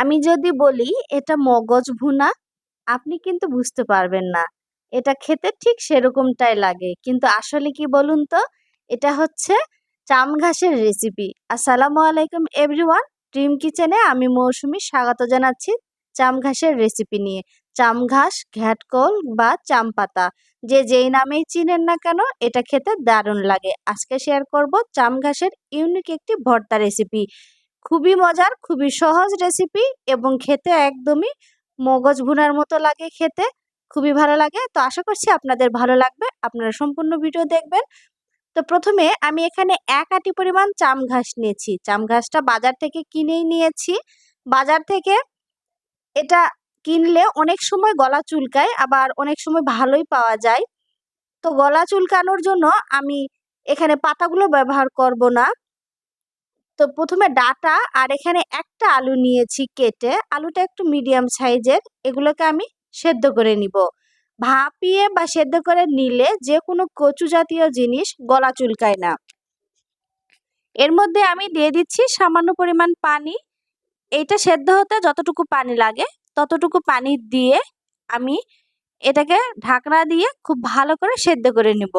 আমি যদি বলি এটা মগজ ভুনা, আপনি কিন্তু বুঝতে পারবেন না। এটা খেতে ঠিক সেরকমটাই লাগে। কিন্তু আসলে কি বলুন তো? এটা হচ্ছে চাম ঘাসের রেসিপি। আসসালামু আলাইকুম এভরিওয়ান। ড্রিম কিচেনে আমি মৌসুমী স্বাগত জানাচ্ছি চাম ঘাসের রেসিপি নিয়ে। চাম ঘাস, ঘ্যাটকল বা চাম পাতা যে যেই নামেই চিনেন না কেন এটা খেতে দারুণ লাগে। আজকে শেয়ার করব চাম ঘাসের ইউনিক একটি ভর্তা রেসিপি। খুবই মজার, খুবই সহজ রেসিপি এবং খেতে একদমই মগজ ভুনার মতো লাগে খেতে। খুবই ভালো লাগে। তো আশা করছি আপনাদের ভালো লাগবে। আপনারা সম্পূর্ণ ভিডিও দেখবেন। তো প্রথমে আমি এখানে ১ আঁটি পরিমাণ চাম ঘাস নিয়েছি। চাম ঘাসটা বাজার থেকে কিনেই নিয়েছি। বাজার থেকে এটা কিনলে অনেক সময় গলা চুলকায়, আবার অনেক সময় ভালোই পাওয়া যায়। তো গলা চুলকানোর জন্য আমি এখানে পাতাগুলো ব্যবহার করব না। তো প্রথমে ডাটা আর এখানে একটা আলু নিয়েছি কেটে। আলুটা একটু মিডিয়াম সাইজের। এগুলোকে আমি সেদ্ধ করে নিব। ভাপিয়ে বা সেদ্ধ করে নিলে যে কোনো কচু জাতীয় জিনিস গলা চুলকায় না। এর মধ্যে আমি দিয়ে দিচ্ছি সামান্য পরিমাণ পানি। এইটা সেদ্ধ হতে যতটুকু পানি লাগে ততটুকু পানি দিয়ে আমি এটাকে ঢাকনা দিয়ে খুব ভালো করে সেদ্ধ করে নিব।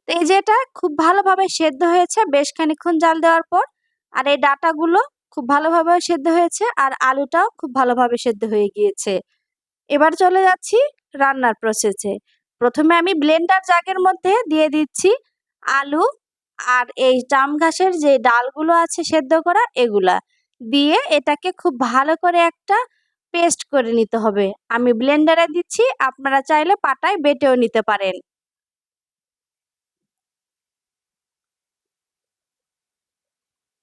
তো এই যে এটা খুব ভালোভাবে সেদ্ধ হয়েছে বেশ খানিকক্ষণ জাল দেওয়ার পর। আর এই ডাটাগুলো খুব ভালোভাবে সেদ্ধ হয়েছে আর আলুটাও খুব ভালোভাবে সেদ্ধ হয়ে গিয়েছে। এবার চলে যাচ্ছি রান্নার প্রসেসে। প্রথমে আমি ব্লেন্ডার জাগের মধ্যে দিয়ে দিচ্ছি আলু আর এই জাম ঘাসের যে ডালগুলো আছে সেদ্ধ করা এগুলা দিয়ে এটাকে খুব ভালো করে একটা পেস্ট করে নিতে হবে। আমি ব্লেন্ডারে দিচ্ছি, আপনারা চাইলে পাটায় বেটেও নিতে পারেন।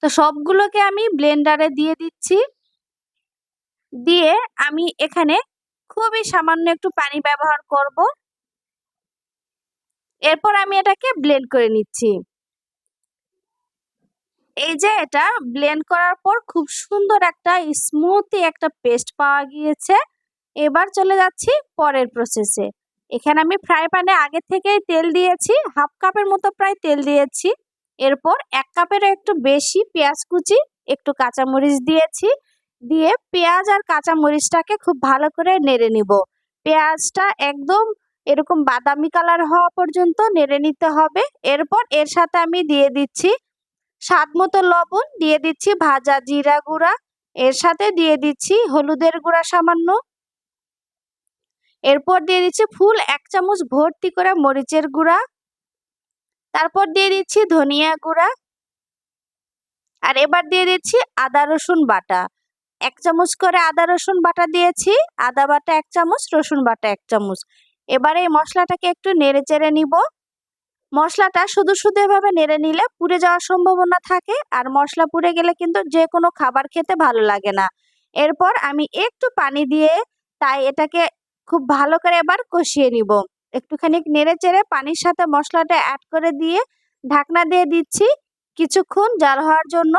তো সবগুলোকে আমি ব্লেন্ডারে দিয়ে দিচ্ছি। দিয়ে আমি এখানে খুবই সামান্য একটু পানি ব্যবহার করব। এরপর আমি এটাকে ব্লেন্ড করে নিচ্ছি। এই যে এটা ব্লেন্ড করার পর খুব সুন্দর একটা স্মুথি একটা পেস্ট পাওয়া গিয়েছে। এবার চলে যাচ্ছি পরের প্রসেসে। এখানে আমি ফ্রাই প্যানে আগে থেকেই তেল দিয়েছি, হাফ কাপের মতো প্রায় তেল দিয়েছি। এরপর ১ কাপেরও একটু বেশি পেঁয়াজ কুচি, একটু কাঁচামরিচ দিয়েছি। দিয়ে পেঁয়াজ আর কাঁচামরিচটাকে খুব ভালো করে নেড়ে নিব। পেঁয়াজটা একদম এরকম বাদামি কালার হওয়া পর্যন্ত নেড়ে নিতে হবে। এরপর এর সাথে আমি দিয়ে দিচ্ছি স্বাদ মতো লবণ, দিয়ে দিচ্ছি ভাজা জিরা গুঁড়া, এর সাথে দিয়ে দিচ্ছি হলুদের গুঁড়া সামান্য। এরপর দিয়ে দিচ্ছি ফুল ১ চামচ ভর্তি করে মরিচের গুঁড়া। তারপর দিয়ে দিচ্ছি ধনিয়া গুঁড়া। আর এবার দিয়ে দিচ্ছি আদা রসুন বাটা। ১ চামচ করে আদা রসুন বাটা দিয়েছি। আদা বাটা ১ চামচ, রসুন বাটা ১ চামচ। এবারে এই মশলাটাকে একটু নেড়ে চেড়ে নিব। মশলাটা শুধু শুধু এভাবে নেড়ে নিলে পুড়ে যাওয়ার সম্ভাবনা থাকে, আর মশলা পুড়ে গেলে কিন্তু যে কোনো খাবার খেতে ভালো লাগে না। এরপর আমি একটু পানি দিয়ে তাই এটাকে খুব ভালো করে এবার কষিয়ে নিব। একটুখানি নেড়ে চেড়ে পানির সাথে মশলাটা অ্যাড করে দিয়ে ঢাকনা দিয়ে দিচ্ছি কিছুক্ষণ জাল হওয়ার জন্য।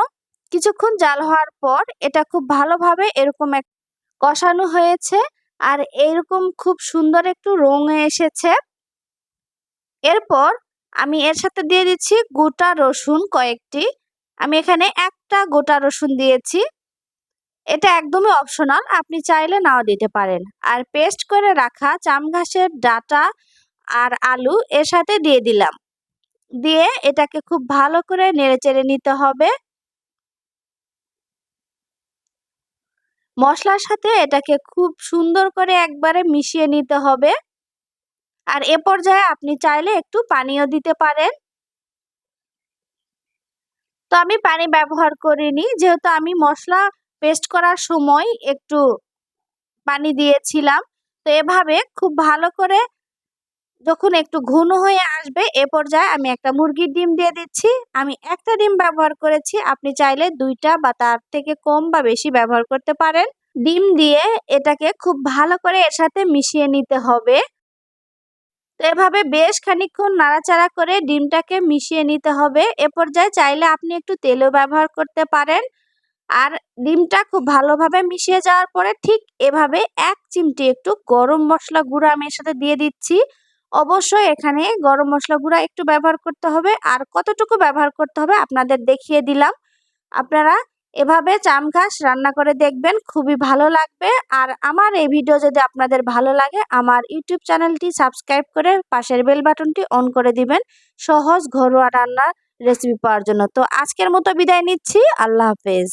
কিছুক্ষণ জাল হওয়ার পর এটা খুব ভালোভাবে এরকম এক কষানো হয়েছে আর এইরকম খুব সুন্দর একটু রং এসেছে। এরপর আমি এর সাথে দিয়ে দিচ্ছি গোটা রসুন কয়েকটি। আমি এখানে একটা গোটা রসুন দিয়েছি। এটা একদমই অপশনাল, আপনি চাইলে নাও দিতে পারেন। আর পেস্ট করে রাখা চাম ঘাসের ডাটা আর আলু এর সাথে দিয়ে দিলাম। দিয়ে এটাকে খুব ভালো করে নেড়েচেড়ে নিতে হবে। মশলার সাথে এটাকে খুব সুন্দর করে একবারে মিশিয়ে নিতে হবে। আর এ পর্যায়ে আপনি চাইলে একটু পানিও দিতে পারেন। তো আমি পানি ব্যবহার করিনি, যেহেতু আমি মশলা পেস্ট করার সময় একটু পানি দিয়েছিলাম। তো এভাবে খুব ভালো করে যখন একটু ঘন হয়ে আসবে এ পর্যায়ে আমি একটা মুরগির ডিম দিয়ে দিচ্ছি। আমি একটা ডিম ব্যবহার করেছি, আপনি চাইলে ২টা বা তার থেকে কম বা বেশি ব্যবহার করতে পারেন। ডিম দিয়ে এটাকে খুব ভালো করে এর সাথে মিশিয়ে নিতে হবে। তো এভাবে বেশ খানিকক্ষণ নাড়াচাড়া করে ডিমটাকে মিশিয়ে নিতে হবে। এ পর্যায়ে চাইলে আপনি একটু তেলও ব্যবহার করতে পারেন। আর ডিমটা খুব ভালোভাবে মিশিয়ে যাওয়ার পরে ঠিক এভাবে ১ চিমটি একটু গরম মশলা গুঁড়া আমি এর সাথে দিয়ে দিচ্ছি। অবশ্যই এখানে গরম মশলা গুঁড়া একটু ব্যবহার করতে হবে, আর কতটুকু ব্যবহার করতে হবে আপনাদের দেখিয়ে দিলাম। আপনারা এভাবে চামঘাস রান্না করে দেখবেন, খুবই ভালো লাগবে। আর আমার এই ভিডিও যদি আপনাদের ভালো লাগে, আমার ইউটিউব চ্যানেলটি সাবস্ক্রাইব করে পাশের বেল বাটনটি অন করে দিবেন সহজ ঘরোয়া রান্নার রেসিপি পাওয়ার জন্য। তো আজকের মতো বিদায় নিচ্ছি, আল্লাহ হাফেজ।